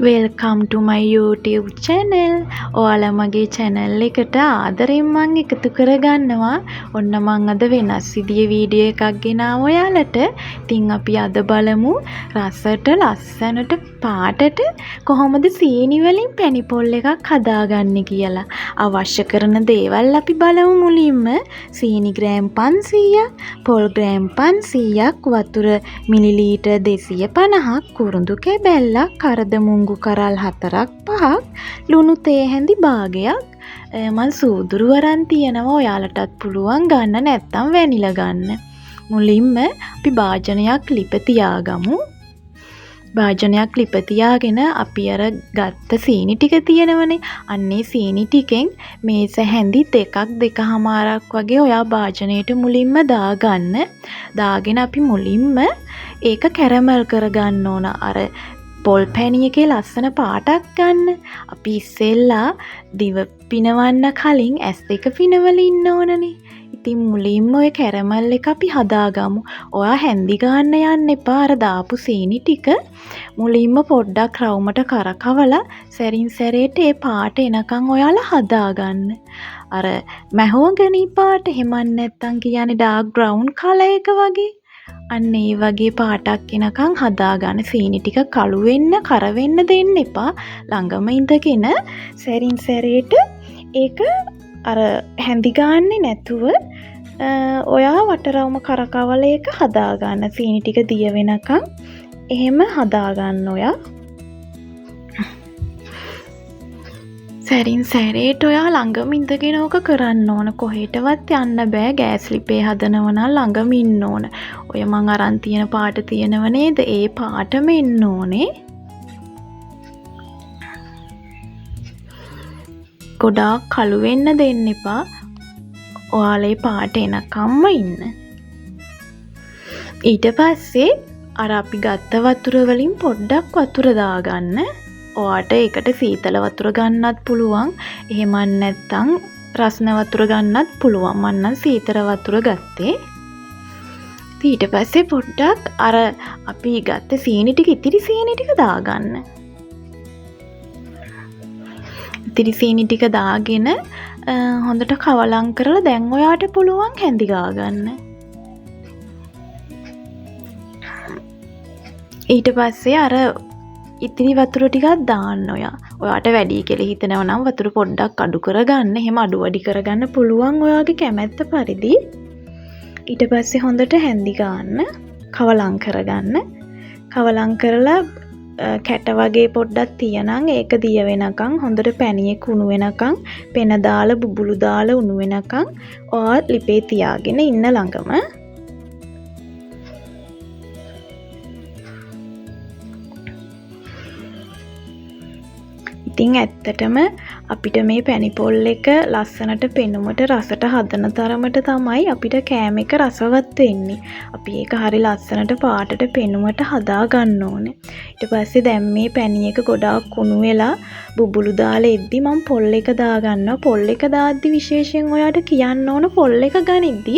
Welcome ටු මයි YouTube channel. ඔයාලා මගේ channel එකට ආදරෙන් මං එකතු කරගන්නවා. ඔන්න මං අද වෙනස් විදිහේ වීඩියෝ එකක් ගෙනාව ඔයාලට. ඉතින් අපි අද බලමු රසට ලස්සනට පාටට කොහොමද සීනි වලින් පැණි පොල් එකක් හදාගන්නේ කියලා. අවශ්‍ය කරන දේවල් අපි බලමු මුලින්ම. සීනි ග්‍රෑම් 500ක්, පොල් ග්‍රෑම් 500ක්, වතුර මිලිලීටර් 250ක්, කුරුඳු කැබැල්ලක්, කරදමුංගු කරල් 4ක් 5ක්, ලුණු තේ හැඳි භාගයක්. මං සූදුරු අරන් තියනවා. ඔයාලටත් පුළුවන් ගන්න, නැත්නම් වැනිලා ගන්න. මුලින්ම අපි භාජනයක් ලිප තියාගමු. භාජනයක් ලිප තියාගෙන අපි අර ගත්ත සීනි ටික තියෙනවනේ. අන්නේ සීනි ටිකෙන් මේස හැඳි දෙකක් දෙකමාරක් වගේ ඔයා භාජනයට මුලින්ම දාගන්න. දාගෙන අපි මුලින්ම ඒක කැරමල් කරගන්න ඕන. අර පොල් පැණි එකේ ලස්සන පාටක් ගන්න. අපි ඉස්සෙල්ලා දිව පිනවන්න කලින් ඇස් දෙක පිනවලින්න ඕනනේ. ඉතින් මුලින්ම ඔය කැරමල් එක අපි හදාගමු. ඔයා හැන්දි ගන්න යන්න එපා. අර දාපු සීනි ටික මුලින්ම පොඩ්ඩක් රවුමට කරකවලා සැරින් සැරේට ඒ පාට එනකන් ඔයාලා හදාගන්න. අර මැහෝගනි පාට එහෙමත් නැත්තම් කියන්නේ ඩාර්ක් බ්‍රවුන් කලර් එක වගේ. අන්න ඒ වගේ පාටක් එනකන් හදාගන්න. සීනි ටික කළු වෙන්න, කර වෙන්න දෙන්න එපා. ළඟම ඉඳගෙන සැරින් සැරේට ඒක අර හැඳි ගන්නේ නැතුව ඔයා වටරවුම කරකවල එක හදාගන්න. සීනි ටික දිය වෙනකන් එහෙම හදාගන්න ඔයා. සැරින් සැරේට ඔයා ළඟම ඉඳගෙන ඕක කරන්න ඕන. කොහෙටවත් යන්න බෑ. ගෑස් ලිපේ හදනව නම් ළඟම ඉන්න ඕන. ඔය මං අරන් තියෙන පාට තියෙනව නේද? ඒ පාටම එන්න ඕනේ. ගොඩාක් කළු වෙන්න දෙන්න එපා. ඔයාලේ පාට එනකම්ම ඉන්න. ඊට පස්සේ අර අපි ගත්ත වතුර වලින් පොඩ්ඩක් වතුර දාගන්න. ඔයාට ඒකට සීතල වතුර ගන්නත් පුළුවන්. එහෙමත් නැත්නම් රස්න වතුර ගන්නත් පුළුවන්. මම නම් සීතල වතුර ගත්තේ. ඊට පස්සේ පොඩ්ඩක් අර අපි ගත්ත සීනි ටික, ඉතිරි සීනි ටික දාගන්න. ඉතිරි සීනි ටික දාගෙන හොඳට කවලම් කරලා දැන් ඔයාට පුළුවන් හැඳි ගාගන්න. ඊට පස්සේ අර ඉතිරි වතුර ටිකක් දාන්න ඔයා. ඔයාට වැඩි කියලා හිතනවා නම් වතුර පොඩ්ඩක් අඩු කරගන්න. එහෙම අඩු වැඩි කරගන්න පුළුවන් ඔයාගේ කැමැත්ත පරිදි. ඊට පස්සේ හොඳට හැඳි ගන්න, කවලම් කරගන්න. කවලම් කරලා කැට වගේ පොඩ්ඩක් තියනං ඒක දිය වෙනකන් හොඳට පැණියේ කුණු වෙනකන් පෙන දාලා බුබුලු දාලා උණු වෙනකන් ඔයා ලිපේ තියාගෙන ඉන්න ළඟම. ඉතින් ඇත්තටම අපිට මේ පැණි පොල් එක ලස්සනට පෙනුමට රසට හදන තරමට තමයි අපිට කෑම එක රසවත් වෙන්නේ. අපි ඒක හරි ලස්සනට පාටට පෙනුමට හදා ගන්න ඕනේ. ඊට පස්සේ දැන් මේ පැණි එක ගොඩාක් කුණු වෙලා බුබුලු දාලා එද්දි මම පොල් එක දා ගන්නවා. පොල් එක දාද්දි විශේෂයෙන් ඔයාට කියන්න ඕන පොල් එක ගනිද්දි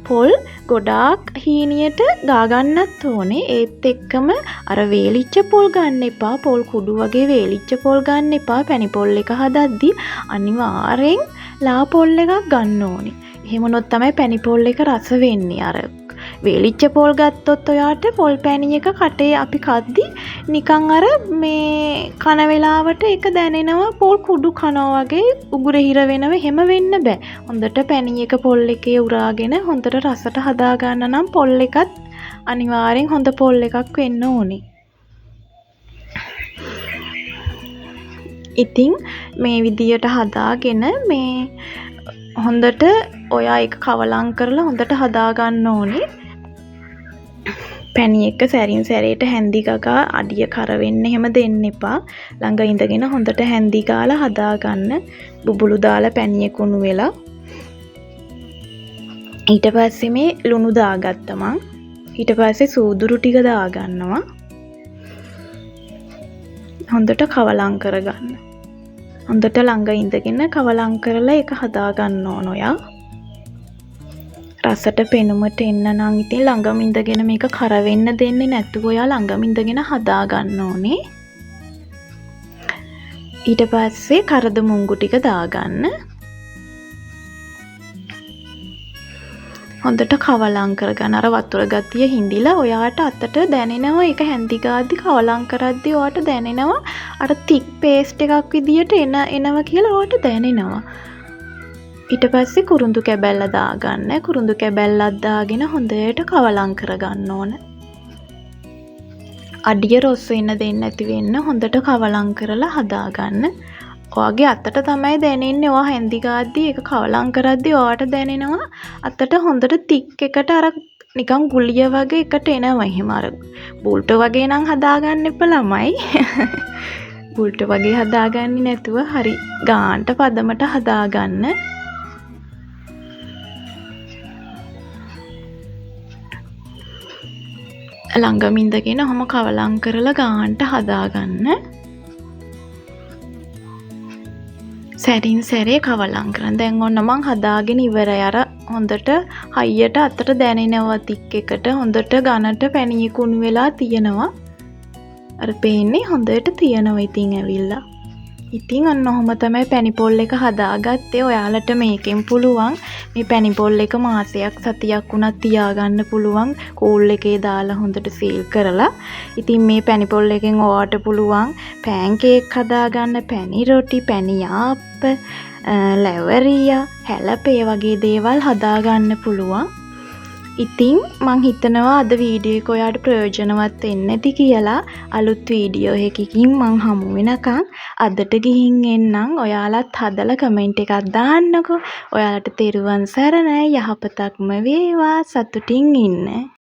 පොල් ගොඩාක් හීනියට ගා ගන්නත් ඕනේ. ඒත් එක්කම අර වේලිච්ච පොල් ගන්න එපා. පොල් කුඩු වගේ වේලිච්ච පොල් ගන්න එපා. පැණි පොල් එක හදද්දි අනිවාර්යෙන් ලා පොල් එකක් ගන්න ඕනේ. එහෙම වුණොත් තමයි පැණි පොල් එක රස වෙන්නේ. අර වේලිච්ච පොල් ගත්තොත් ඔයාට පොල් පැණි එක කටේ අපි කද්දි නිකන් අර මේ කන වෙලාවට ඒක දැනෙනවා පොල් කුඩු කනවා වගේ උගුර හිර වෙනව. එහෙම වෙන්න බෑ. හොඳට පැණි එක පොල් එකේ උරාගෙන හොඳට රසට හදා ගන්න නම් පොල් එකත් අනිවාර්යෙන් හොඳ පොල් එකක් වෙන්න ඕනේ. ඉතින් මේ විදියට හදාගෙන මේ හොඳට ඔයා ඒක කවලම් කරලා හොඳට හදා ගන්න ඕනේ. පැණි එක සැරින් සැරේට හැන්දි ගගා අඩිය කර වෙන්න එහෙම දෙන්න එපා. ළඟ ඉඳගෙන හොඳට හැන්දි ගාලා හදා ගන්න. බුබුලු දාලා පැණි එක උණු වෙලා. ඊට පස්සේ මේ ලුණු දාගත්තා මං. ඊට පස්සේ සූදුරු ටික දාගන්නවා. හොඳට කවලම් කරගන්න. හොඳට ළඟ ඉඳගෙන කවලම් කරලා ඒක හදා ගන්න ඕන ඔයා. රසට පෙනුමට එන්න නම් ඉතින් ළඟම ඉඳගෙන මේක කර වෙන්න දෙන්නේ නැතුව ඔයා ළඟම ඉඳගෙන හදා ගන්න ඕනේ. ඊට පස්සේ කරද මුංගු ටික දාගන්න. හොඳට කවලම් කරගන්න. අර වතුර ගතිය හිඳිලා ඔයාට අතට දැනෙනවා ඒක හැන්දි ගාද්දි කවලම් කරද්දි ඔයාට දැනෙනවා අර තික් පේස්ට් එකක් විදියට එනවා කියලා ඔයාට දැනෙනවා. ඊට පස්සේ කුරුඳු කැබැල්ල දාගන්න. කුරුඳු කැබැල්ලක් දාගෙන හොඳට කවලම් කරගන්න ඕන. අඩිය රොස් වෙන්න දෙන්නේ නැති වෙන්න හොඳට කවලම් කරලා හදාගන්න. ඔයාගේ අතට තමයි දැනෙන්නේ. ඔයා හැන්දි ගාද්දි ඒක කවලම් කරද්දි ඔයාට දැනෙනවා අතට හොඳට තික් එකට අර නිකන් ගුලිය වගේ එකට එනවා. එහෙම අර බුල්ට වගේ නම් හදාගන්න එපා ළමයි. බුල්ට වගේ හදාගන්නේ නැතුව හරි ගාන්ට පදමට හදාගන්න. ළඟම ඉඳගෙන ඔහොම කවලම් කරලා ගාන්ට හදාගන්න. සැරින් සැරේ කවලම් කරන්න. දැන් ඔන්න මං හදාගෙන ඉවරයි. අර හොඳට හයියට අතට දැනෙනවා තික් එකට. හොඳට ඝනට පැණිය කුණු වෙලා තියෙනවා. අර පේන්නේ හොඳට තියෙනවා ඉතින් ඇවිල්ලා. ඉතින් අන්න ඔහොම තමයි පැණි පොල් එක හදාගත්තේ. ඔයාලට මේකෙන් පුළුවන් මේ පැණි පොල් එක මාසයක් සතියක් වුණත් තියාගන්න පුළුවන්. කූල් එකේ දාලා හොඳට සීල් කරලා. ඉතින් මේ පැණි පොල් එකෙන් ඔයාට පුළුවන් පෑන් කේක් හදාගන්න, පැණි රොටි, පැණි ආප්ප, ලැවරියා, හැලපේ වගේ දේවල් හදාගන්න පුළුවන්. ඉතින් මං හිතනවා අද වීඩියෝ එක ඔයාට ප්‍රයෝජනවත් වෙන්න ඇති කියලා. අලුත් වීඩියෝ එකකින් මං හමු වෙනකන් අදට ගිහින් එන්නම්. ඔයාලත් හදලා කමෙන්ට් එකක් දාන්නකෝ. ඔයාලට තෙරුවන් සරණයි. යහපතක්ම වේවා. සතුටින් ඉන්න.